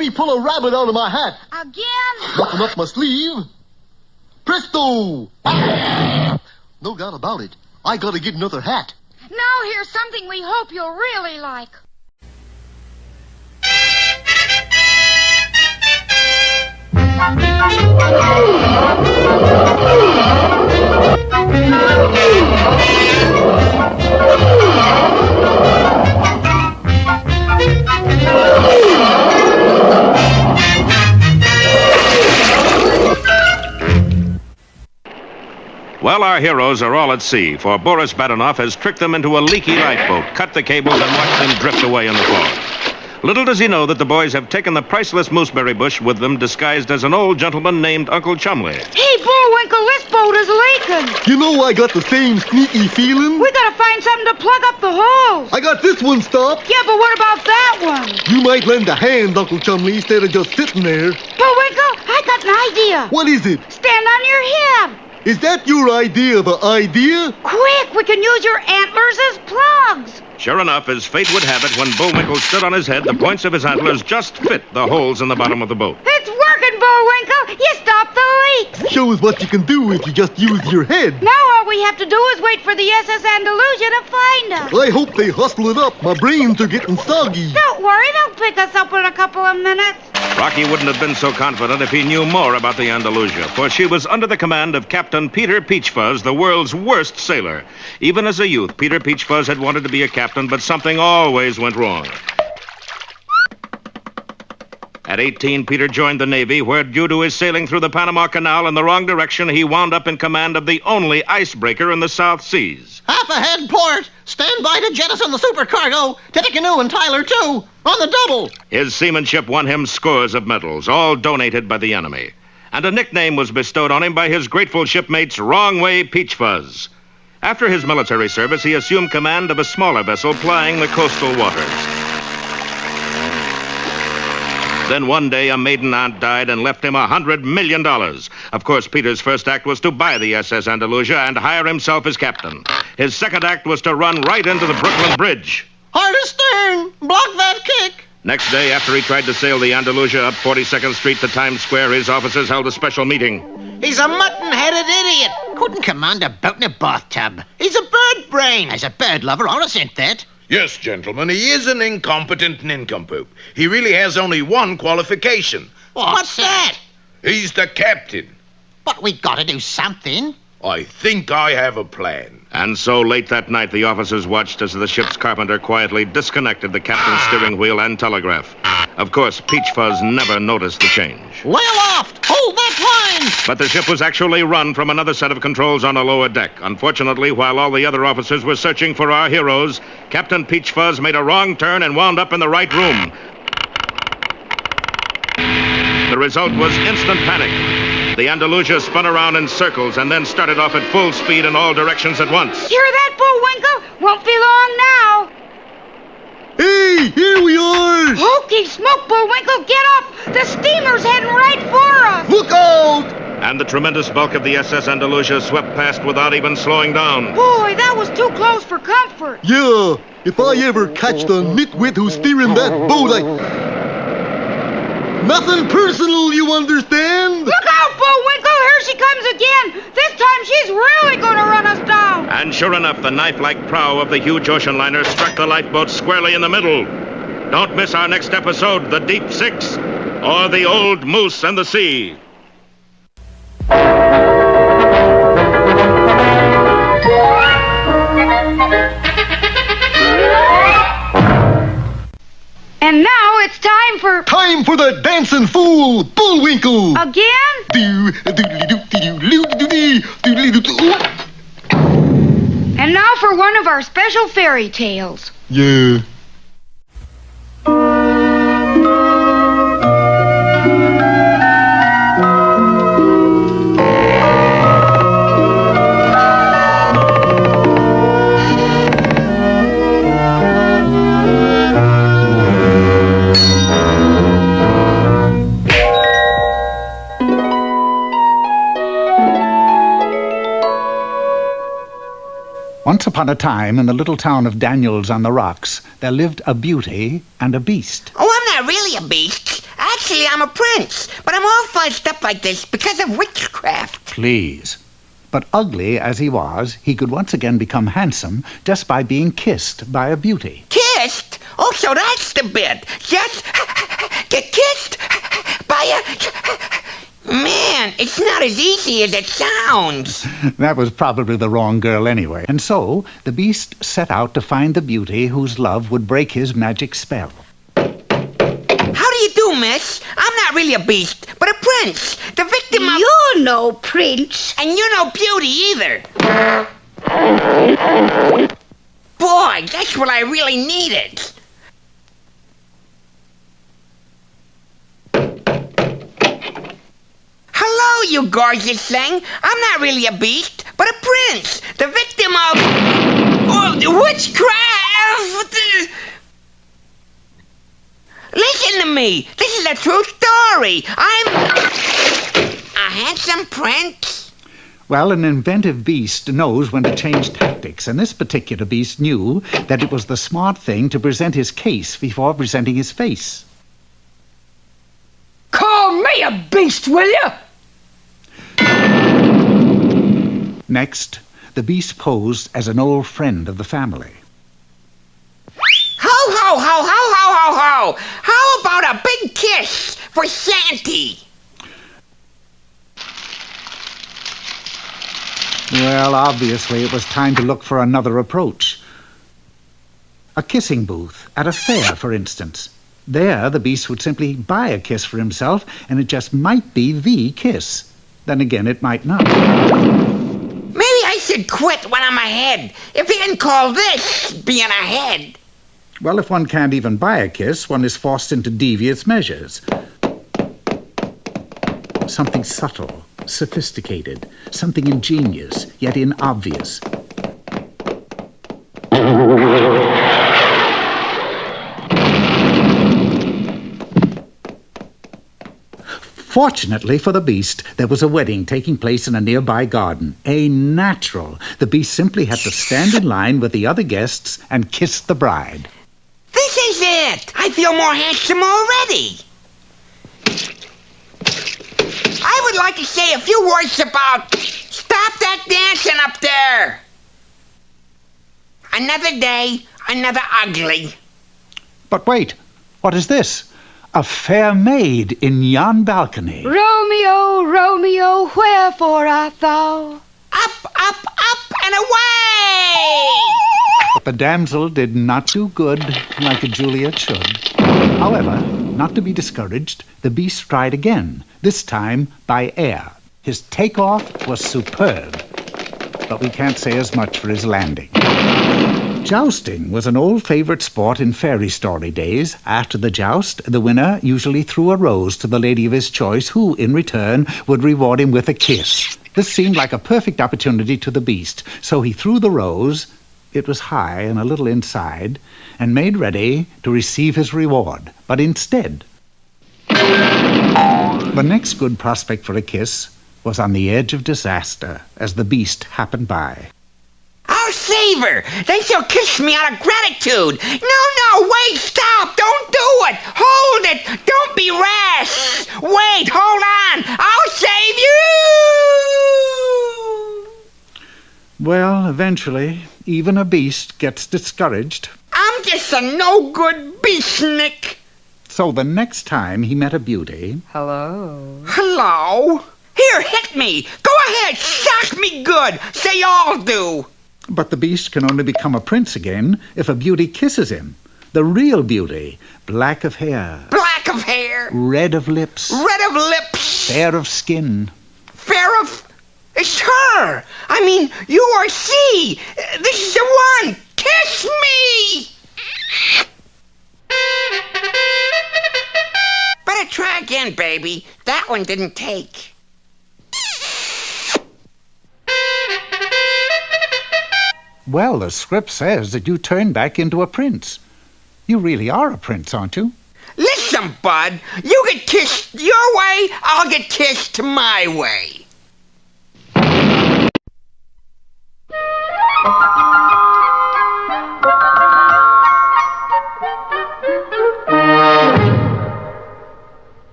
me pull a rabbit out of my hat. Again? Nothing up my sleeve. Presto! No doubt about it. I gotta get another hat. Now here's something we hope you'll really like. Well, our heroes are all at sea, for Boris Badenoff has tricked them into a leaky lifeboat, cut the cables, and watched them drift away in the fog. Little does he know that the boys have taken the priceless mooseberry bush with them, disguised as an old gentleman named Uncle Chumley. Hey, Bullwinkle, this boat is leaking. You know I got the same sneaky feeling. We gotta find something to plug up the holes. I got this one stopped. Yeah, but what about that one? You might lend a hand, Uncle Chumley, instead of just sitting there. Bullwinkle, I got an idea. What is it? Stand on your head. Is that your idea of an idea? Quick, we can use your antlers as plugs. Sure enough, as fate would have it, when Bullwinkle stood on his head, the points of his antlers just fit the holes in the bottom of the boat. It's working, Bullwinkle. You stopped the leaks. Show us what you can do if you just use your head. Now all we have to do is wait for the SS Andalusia to find us. I hope they hustle it up. My brains are getting soggy. Don't worry, they'll pick us up in a couple of minutes. Rocky wouldn't have been so confident if he knew more about the Andalusia, for she was under the command of Captain Peter Peachfuzz, the world's worst sailor. Even as a youth, Peter Peachfuzz had wanted to be a captain, but something always went wrong. At 18, Peter joined the Navy, where, due to his sailing through the Panama Canal in the wrong direction, he wound up in command of the only icebreaker in the South Seas. Half ahead port. Stand by to jettison the supercargo. Tippecanoe and Tyler, too. On the double. His seamanship won him scores of medals, all donated by the enemy. And a nickname was bestowed on him by his grateful shipmates, Wrong Way Peachfuzz. After his military service, he assumed command of a smaller vessel plying the coastal waters. Then one day, a maiden aunt died and left him $100 million. Of course, Peter's first act was to buy the SS Andalusia and hire himself as captain. His second act was to run right into the Brooklyn Bridge. Hard astern. Block that kick. Next day, after he tried to sail the Andalusia up 42nd Street to Times Square, his officers held a special meeting. He's a mutton-headed idiot. Couldn't command a boat in a bathtub. He's a bird brain. As a bird lover, I'll assent that. Yes, gentlemen, he is an incompetent nincompoop. He really has only one qualification. What's that? He's the captain. But we gotta do something. I think I have a plan. And so late that night, the officers watched as the ship's carpenter quietly disconnected the captain's steering wheel and telegraph. Of course, Peachfuzz never noticed the change. Way aloft! Hold that line! But the ship was actually run from another set of controls on a lower deck. Unfortunately, while all the other officers were searching for our heroes, Captain Peachfuzz made a wrong turn and wound up in the right room. The result was instant panic. The Andalusia spun around in circles and then started off at full speed in all directions at once. Hear that, Bullwinkle? Won't be long now. Hey, here we are! Hokey smoke, Bullwinkle, get up! The steamer's heading right for us! Look out! And the tremendous bulk of the SS Andalusia swept past without even slowing down. Boy, that was too close for comfort. Yeah, if I ever catch the nitwit who's steering that boat, Nothing personal, you understand? Look out, Bullwinkle! Here she comes again! This time she's really gonna run us down! And sure enough, the knife-like prow of the huge ocean liner struck the lifeboat squarely in the middle. Don't miss our next episode, The Deep Six, or The Old Moose and the Sea. And now it's time for... Time for the dancing fool, Bullwinkle! Again? And now for one of our special fairy tales. Yeah. Once upon a time, in the little town of Daniels on the Rocks, there lived a beauty and a beast. Oh, I'm not really a beast. I Actually, I'm a prince, but I'm all fussed up like this because of witchcraft. Please. But ugly as he was, he could once again become handsome just by being kissed by a beauty. Kissed? Oh, so that's the bit. Just get kissed by a... Man, it's not as easy as it sounds. That was probably the wrong girl anyway. And so the beast set out to find the beauty whose love would break his magic spell. How do you do, miss? I'm not really a beast, but a prince. The victim of... You're no prince. And you're no beauty either. Boy, that's what I really needed. Hello, you gorgeous thing. I'm not really a beast, but a prince. The victim of witchcraft. Listen to me. This is a true story. I'm a handsome prince. Well, an inventive beast knows when to change tactics, and this particular beast knew that it was the smart thing to present his case before presenting his face. Call me a beast, will you? Next, the beast posed as an old friend of the family. Ho, ho, ho, ho, ho, ho, ho. How about a big kiss for Santy? Well, obviously it was time to look for another approach. A kissing booth at a fair, for instance. There, the beast would simply buy a kiss for himself, and it just might be the kiss. Then again, it might not. Maybe I should quit when I'm ahead, if you can call this being ahead. Well, if one can't even buy a kiss, one is forced into devious measures. Something subtle, sophisticated, something ingenious, yet inobvious. Fortunately for the beast, there was a wedding taking place in a nearby garden. A natural. The beast simply had to stand in line with the other guests and kiss the bride. This is it. I feel more handsome already. I would like to say a few words about... Stop that dancing up there. Another day, another ugly. But wait, what is this? A fair maid in yon balcony. Romeo, Romeo, wherefore art thou? Up, up, up, and away! But the damsel did not do good like a Juliet should. However, not to be discouraged, the beast tried again, this time by air. His takeoff was superb, but we can't say as much for his landing. Jousting was an old favorite sport in fairy story days. After the joust, the winner usually threw a rose to the lady of his choice, who, in return, would reward him with a kiss. This seemed like a perfect opportunity to the beast, so he threw the rose, it was high and a little inside, and made ready to receive his reward. But instead, the next good prospect for a kiss was on the edge of disaster as the beast happened by. I'll save her. Then she'll kiss me out of gratitude. No, wait, stop. Don't do it. Hold it. Don't be rash. Wait, hold on. I'll save you. Well, eventually, even a beast gets discouraged. I'm just a no-good beastnik. So the next time he met a beauty... Hello? Here, hit me. Go ahead, shock me good. Say all do. But the beast can only become a prince again if a beauty kisses him. The real beauty. Black of hair. Black of hair. Red of lips. Red of lips. Fair of skin. Fair of... It's her. I mean, you or she. This is the one. Kiss me. Better try again, baby. That one didn't take. Well, the script says that you turn back into a prince. You really are a prince, aren't you? Listen, bud. You get kissed your way, I'll get kissed my way.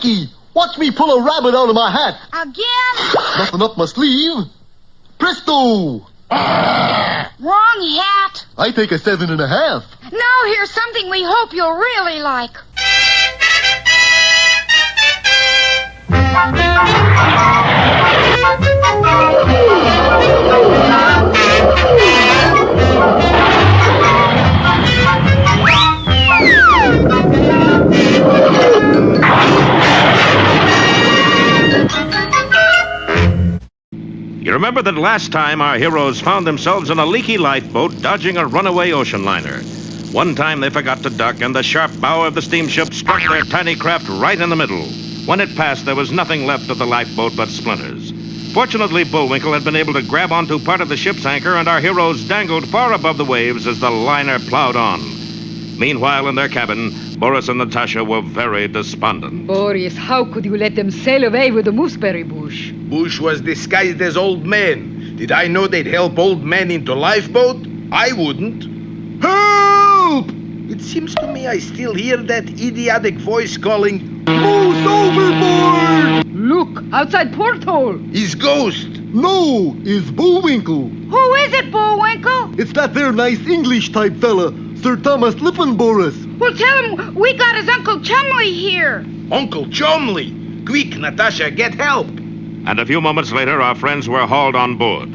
Lucky! Watch me pull a rabbit out of my hat. Again? Nothing up my sleeve. Presto! Wrong hat. I take a 7.5. Now here's something we hope you'll really like. You remember that last time our heroes found themselves in a leaky lifeboat dodging a runaway ocean liner. One time they forgot to duck, and the sharp bow of the steamship struck their tiny craft right in the middle. When it passed, there was nothing left of the lifeboat but splinters. Fortunately, Bullwinkle had been able to grab onto part of the ship's anchor, and our heroes dangled far above the waves as the liner plowed on. Meanwhile, in their cabin, Boris and Natasha were very despondent. Boris, how could you let them sail away with the mooseberry bush? Bush was disguised as old men. Did I know they'd help old men into lifeboat? I wouldn't. Help! It seems to me I still hear that idiotic voice calling, Moose overboard! Look, outside porthole. his ghost. No, it's Bullwinkle. Who is it, Bullwinkle? It's that there nice English type fella, Sir Thomas Lippenboris. Well, tell him we got his Uncle Chumley here. Uncle Chumley. Quick, Natasha, get help. And a few moments later, our friends were hauled on board.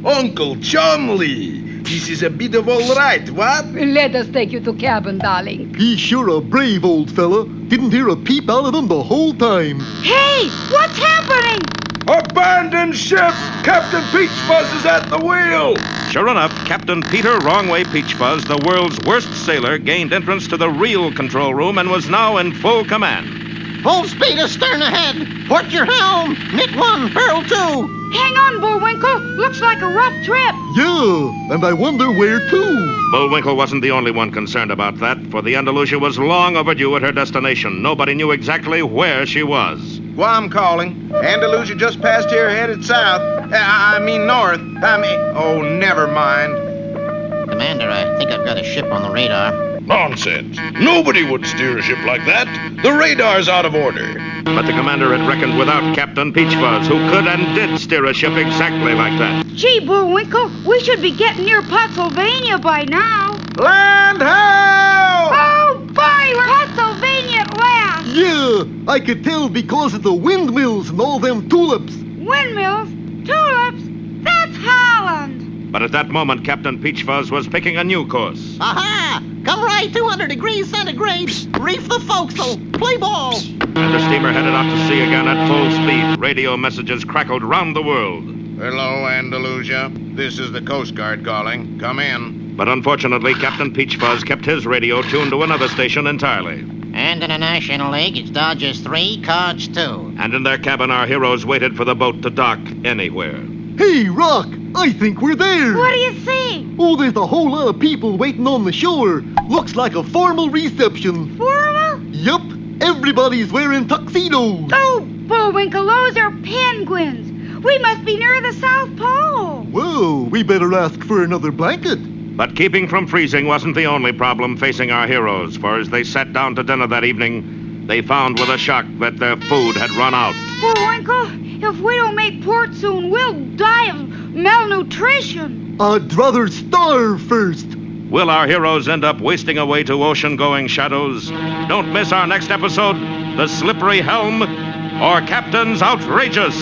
Uncle Chumley. This is a bit of all right, what? Let us take you to cabin, darling. He's sure a brave old fella. Didn't hear a peep out of him the whole time. Hey, what's happening? Abandon ship! Captain Peachfuzz is at the wheel! Sure enough, Captain Peter Wrongway Peachfuzz, the world's worst sailor, gained entrance to the real control room and was now in full command. Full speed astern ahead. Port your helm. Knit 1, furl 2. Hang on, Bullwinkle. Looks like a rough trip. Yeah, and I wonder where to. Bullwinkle wasn't the only one concerned about that, for the Andalusia was long overdue at her destination. Nobody knew exactly where she was. Guam calling. Andalusia just passed here headed south. I mean north. Oh, never mind. Commander, I think I've got a ship on the radar. Nonsense. Nobody would steer a ship like that. The radar's out of order. But the commander had reckoned without Captain Peachfuzz, who could and did steer a ship exactly like that. Gee, Bullwinkle, we should be getting near Pennsylvania by now. Land ho! Oh, boy, we're Pennsylvania at last. Yeah, I could tell because of the windmills and all them tulips. Windmills, tulips, that's Holland. But at that moment, Captain Peachfuzz was picking a new course. Aha! Come right 200 degrees centigrade. Reef the forecastle. Play ball. And the steamer headed out to sea again at full speed. Radio messages crackled round the world. Hello, Andalusia. This is the Coast Guard calling. Come in. But unfortunately, Captain Peachfuzz kept his radio tuned to another station entirely. And in a National League, it's Dodgers 3, Cards 2. And in their cabin, our heroes waited for the boat to dock anywhere. Hey, Rock, I think we're there. What do you see? Oh, there's a whole lot of people waiting on the shore. Looks like a formal reception. Formal? Yup, everybody's wearing tuxedos. Oh, Bullwinkle, those are penguins. We must be near the South Pole. Whoa, we better ask for another blanket. But keeping from freezing wasn't the only problem facing our heroes, for as they sat down to dinner that evening, they found with a shock that their food had run out. Bullwinkle, if we don't make port soon, we'll die of malnutrition. I'd rather starve first. Will our heroes end up wasting away to ocean-going shadows? Don't miss our next episode, The Slippery Helm, or Captain's Outrageous.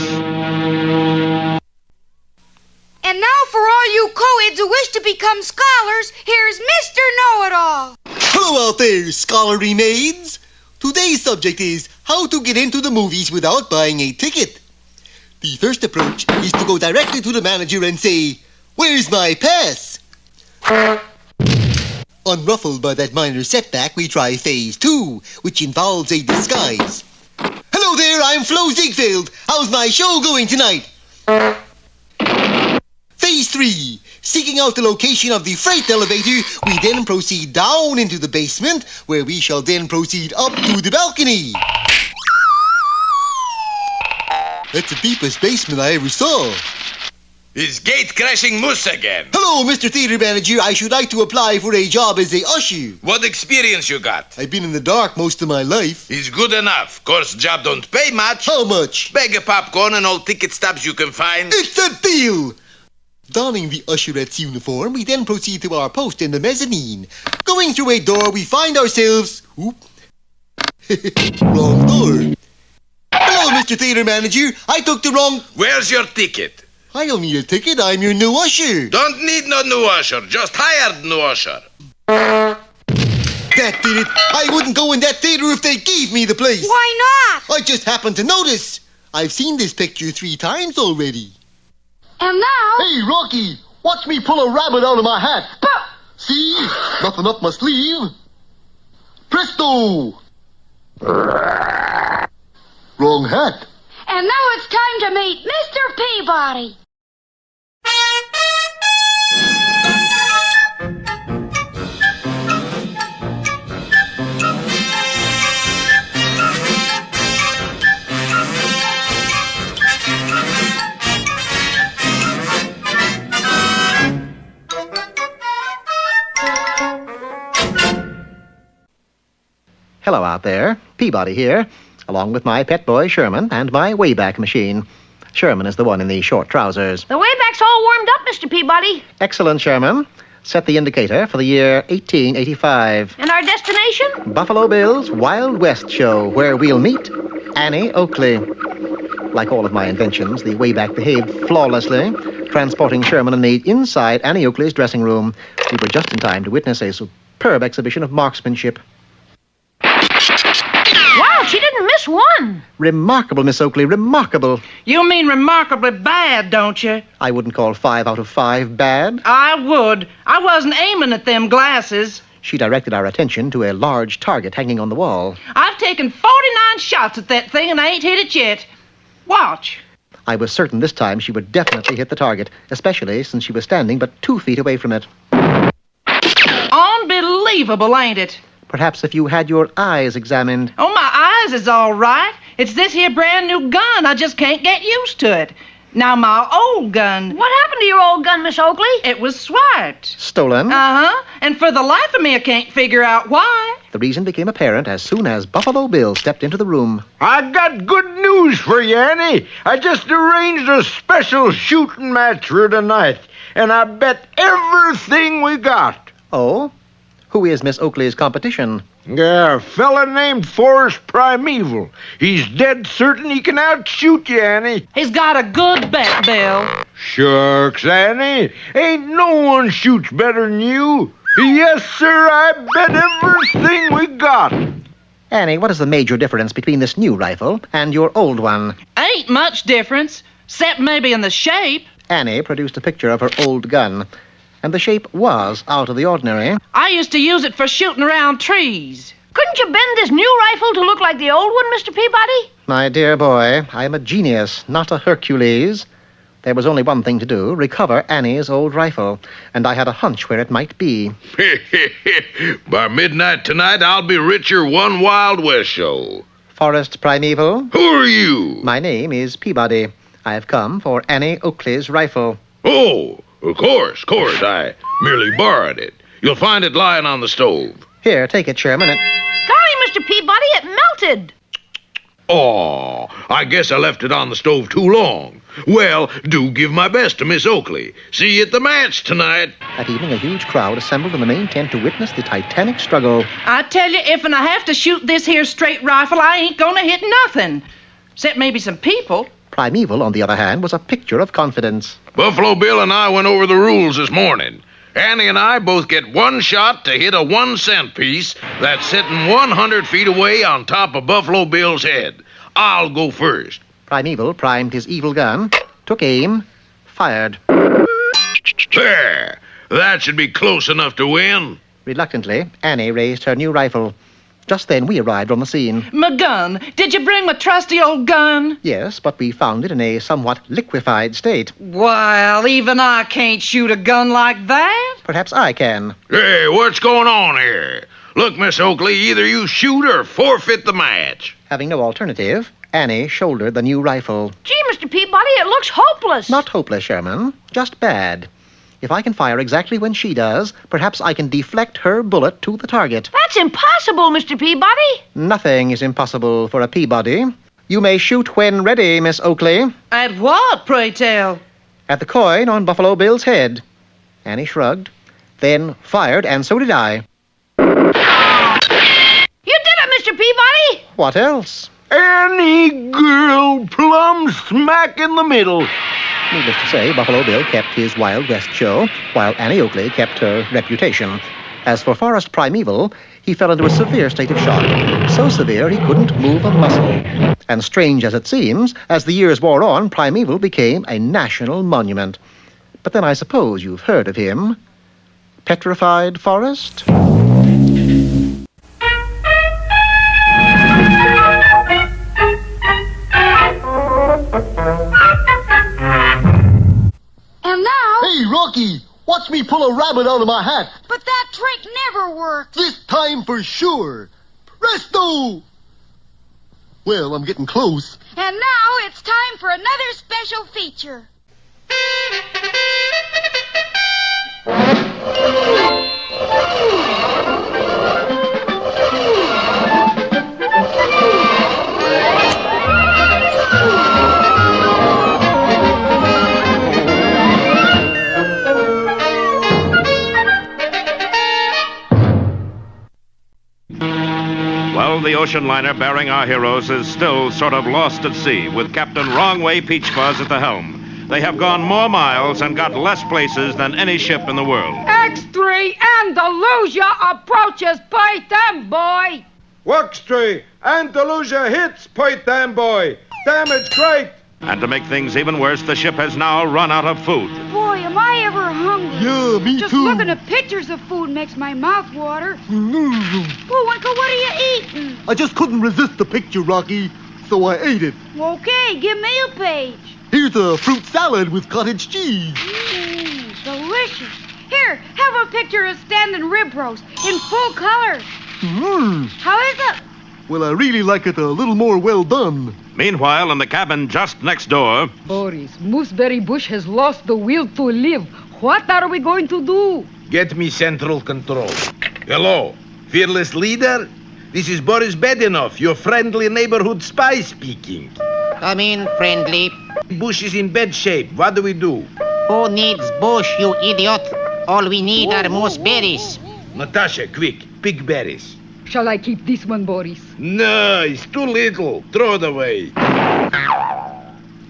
And now for all you co-eds who wish to become scholars, here's Mr. Know-It-All. Hello out there, scholarly maids. Today's subject is how to get into the movies without buying a ticket. The first approach is to go directly to the manager and say, "Where's my pass?" Unruffled by that minor setback, we try phase 2, which involves a disguise. Hello there, I'm Flo Ziegfeld. How's my show going tonight? Phase 3. Seeking out the location of the freight elevator, we then proceed down into the basement, where we shall then proceed up to the balcony. That's the deepest basement I ever saw. Is gate-crashing moose again? Hello, Mr. Theater Manager. I should like to apply for a job as a usher. What experience you got? I've been in the dark most of my life. Is good enough. Course job don't pay much. How much? Bag of popcorn and all ticket stubs you can find. It's a deal! Donning the usherette's uniform, we then proceed to our post in the mezzanine. Going through a door, we find ourselves... Oop. Wrong door. Hello, Mr. Theater Manager. I took the wrong... Where's your ticket? I don't need a ticket. I'm your new usher. Don't need no new usher. Just hired new usher. That did it. I wouldn't go in that theater if they gave me the place. Why not? I just happened to notice. I've seen this picture 3 times already. And now... Hey, Rocky, watch me pull a rabbit out of my hat. See? Nothing up my sleeve. Presto! Wrong hat. And now it's time to meet Mr. Peabody. Hello out there, Peabody here, along with my pet boy Sherman and my Wayback Machine. Sherman is the one in the short trousers. The Wayback's all warmed up, Mr. Peabody. Excellent, Sherman. Set the indicator for the year 1885. And our destination? Buffalo Bill's Wild West Show, where we'll meet Annie Oakley. Like all of my inventions, the Wayback behaved flawlessly, transporting Sherman and me inside Annie Oakley's dressing room. We were just in time to witness a superb exhibition of marksmanship. Wow, she didn't miss one. Remarkable, Miss Oakley, remarkable. You mean remarkably bad, don't you? I wouldn't call 5 out of 5 bad. I would. I wasn't aiming at them glasses. She directed our attention to a large target hanging on the wall. I've taken 49 shots at that thing and I ain't hit it yet. Watch. I was certain this time she would definitely hit the target, especially since she was standing but 2 feet away from it. Unbelievable, ain't it? Perhaps if you had your eyes examined. Oh, my eyes is all right. It's this here brand new gun. I just can't get used to it. Now, my old gun... What happened to your old gun, Miss Oakley? It was swiped. Stolen? Uh-huh. And for the life of me, I can't figure out why. The reason became apparent as soon as Buffalo Bill stepped into the room. I got good news for you, Annie. I just arranged a special shooting match for tonight, and I bet everything we got. Oh? Who is Miss Oakley's competition? A fella named Forrest Primeval. He's dead certain he can outshoot you, Annie. He's got a good bet, Bill. Shucks, Annie. Ain't no one shoots better than you. Yes, sir, I bet everything we got. Annie, what is the major difference between this new rifle and your old one? Ain't much difference, except maybe in the shape. Annie produced a picture of her old gun, and the shape was out of the ordinary. I used to use it for shooting around trees. Couldn't you bend this new rifle to look like the old one, Mr. Peabody? My dear boy, I am a genius, not a Hercules. There was only one thing to do, recover Annie's old rifle, and I had a hunch where it might be. By midnight tonight, I'll be richer one Wild West show. Forrest Primeval? Who are you? My name is Peabody. I have come for Annie Oakley's rifle. Oh, of course. I merely borrowed it. You'll find it lying on the stove. Here, take it, Sherman. Golly, Mr. Peabody, it melted. Oh, I guess I left it on the stove too long. Well, do give my best to Miss Oakley. See you at the match tonight. That evening, a huge crowd assembled in the main tent to witness the titanic struggle. I tell you, if I have to shoot this here straight rifle, I ain't gonna hit nothing. Except maybe some people. Primeval, on the other hand, was a picture of confidence. Buffalo Bill and I went over the rules this morning. Annie and I both get 1 shot to hit a 1-cent piece that's sitting 100 feet away on top of Buffalo Bill's head. I'll go first. Primeval primed his evil gun, took aim, fired. There! That should be close enough to win. Reluctantly, Annie raised her new rifle. Just then, we arrived on the scene. My gun. Did you bring my trusty old gun? Yes, but we found it in a somewhat liquefied state. Well, even I can't shoot a gun like that. Perhaps I can. Hey, what's going on here? Look, Miss Oakley, either you shoot or forfeit the match. Having no alternative, Annie shouldered the new rifle. Gee, Mr. Peabody, it looks hopeless. Not hopeless, Sherman. Just bad. If I can fire exactly when she does, perhaps I can deflect her bullet to the target. That's impossible, Mr. Peabody. Nothing is impossible for a Peabody. You may shoot when ready, Miss Oakley. At what, pray tell? At the coin on Buffalo Bill's head. Annie shrugged, then fired, and so did I. You did it, Mr. Peabody. What else? Any girl plumb smack in the middle. Needless to say, Buffalo Bill kept his Wild West show, while Annie Oakley kept her reputation. As for Forrest Primeval, he fell into a severe state of shock. So severe he couldn't move a muscle. And strange as it seems, as the years wore on, Primeval became a national monument. But then I suppose you've heard of him. Petrified Forrest? And now... Hey, Rocky, watch me pull a rabbit out of my hat. But that trick never worked. This time for sure. Presto! Well, I'm getting close. And now it's time for another special feature. Well, the ocean liner bearing our heroes is still sort of lost at sea, with Captain Wrongway Peach Fuzz at the helm. They have gone more miles and got less places than any ship in the world. X3 Andalusia approaches Point Them, boy. Wuxtree, Andalusia hits Point Them, boy. Damage great. And to make things even worse, the ship has now run out of food. Boy, am I ever hungry. Yeah, me Just too. looking at pictures of food makes my mouth water. Bullwinkle, what are you eating? I just couldn't resist the picture, Rocky, so I ate it. Okay, give me a page. Here's a fruit salad with cottage cheese. Delicious. Here, have a picture of standing rib roast in full color. How is it? Well, I really like it a little more well done. Meanwhile, in the cabin just next door... Boris, Mooseberry Bush has lost the will to live. What are we going to do? Get me central control. Hello, fearless leader? This is Boris Bedenoff, your friendly neighborhood spy speaking. Come in, friendly. Bush is in bad shape. What do we do? Who needs Bush, you idiot? All we need are mooseberries. Natasha, quick, pick berries. Shall I keep this one, Boris? No, it's too little. Throw it away.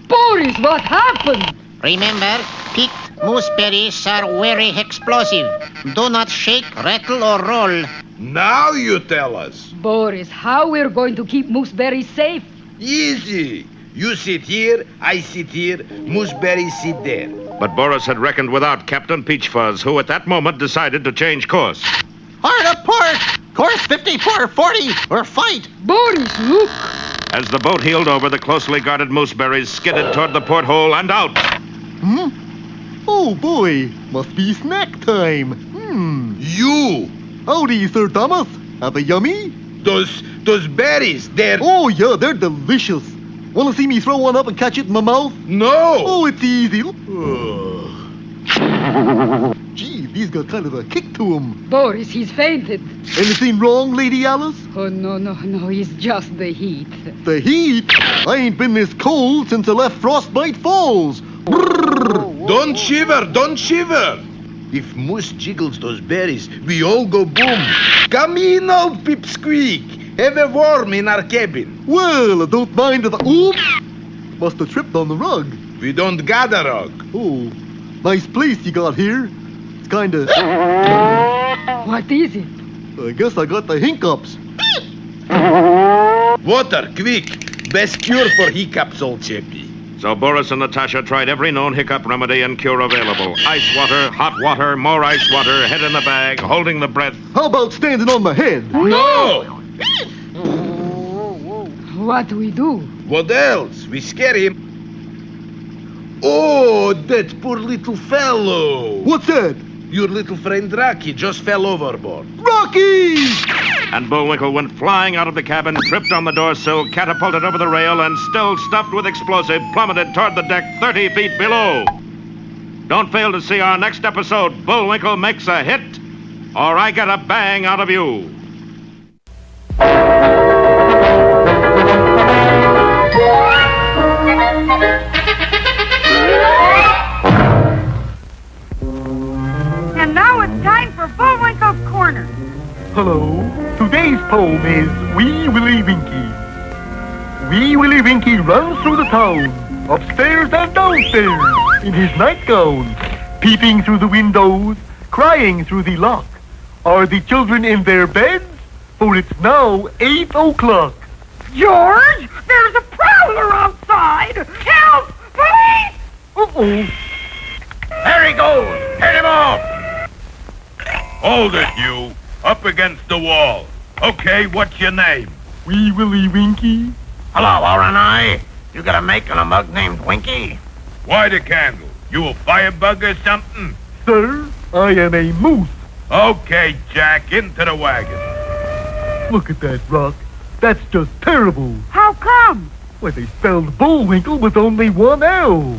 Boris, what happened? Remember, picked mooseberries are very explosive. Do not shake, rattle, or roll. Now you tell us. Boris, how we're going to keep Mooseberry safe? Easy. You sit here, I sit here, mooseberries sit there. But Boris had reckoned without Captain Peach Fuzz, who at that moment decided to change course. Hard a port! Course 5440, or fight! Boris, look! As the boat heeled over, the closely guarded mooseberries skidded toward the porthole and out. Oh, boy. Must be snack time. You! Howdy, Sir Thomas. Have a yummy? Those berries, they're... Oh, yeah, they're delicious. Want to see me throw one up and catch it in my mouth? No! Oh, it's easy. Gee, these got kind of a kick to him. Boris, he's fainted. Anything wrong, Lady Alice? Oh, no, it's just the heat. The heat? I ain't been this cold since I left Frostbite Falls. Don't shiver! If Moose jiggles those berries, we all go boom. Come in, old pipsqueak. Have a worm in our cabin. Well, I don't mind if I... Oops! Must have tripped on the rug. We don't got a rug. Oh, nice place you got here. It's kind of... What is it? I guess I got the hiccups. Water, quick. Best cure for hiccups, old chappie. So Boris and Natasha tried every known hiccup remedy and cure available. Ice water, hot water, more ice water, head in the bag, holding the breath. How about standing on my head? No! What do we do? What else? We scare him. Oh, that poor little fellow. What's that? Your little friend Rocky just fell overboard. Rocky! and Bullwinkle went flying out of the cabin, tripped on the door sill, catapulted over the rail, and still stuffed with explosive, plummeted toward the deck 30 feet below. Don't fail to see our next episode, Bullwinkle Makes a Hit, or I Get a Bang Out of You. And now it's time for Bullwinkle's Corner. Hello. Today's poem is Wee Willie Winkie. Wee Willie Winkie runs through the town, upstairs and downstairs, in his nightgown, peeping through the windows, crying through the lock. Are the children in their beds? For it's now 8 o'clock. George, there's a prowler outside. Help, please! Uh-oh. There he goes! Hit him off! Hold it, you. Up against the wall. Okay, what's your name? Wee Willie Winkie. Hello, R&I. You got a mate and a mug named Winkie? Why the candle? You a firebug or something? Sir, I am a moose. Okay, Jack, into the wagon. Look at that rock. That's just terrible. How come? Why, they spelled Bullwinkle with only one L.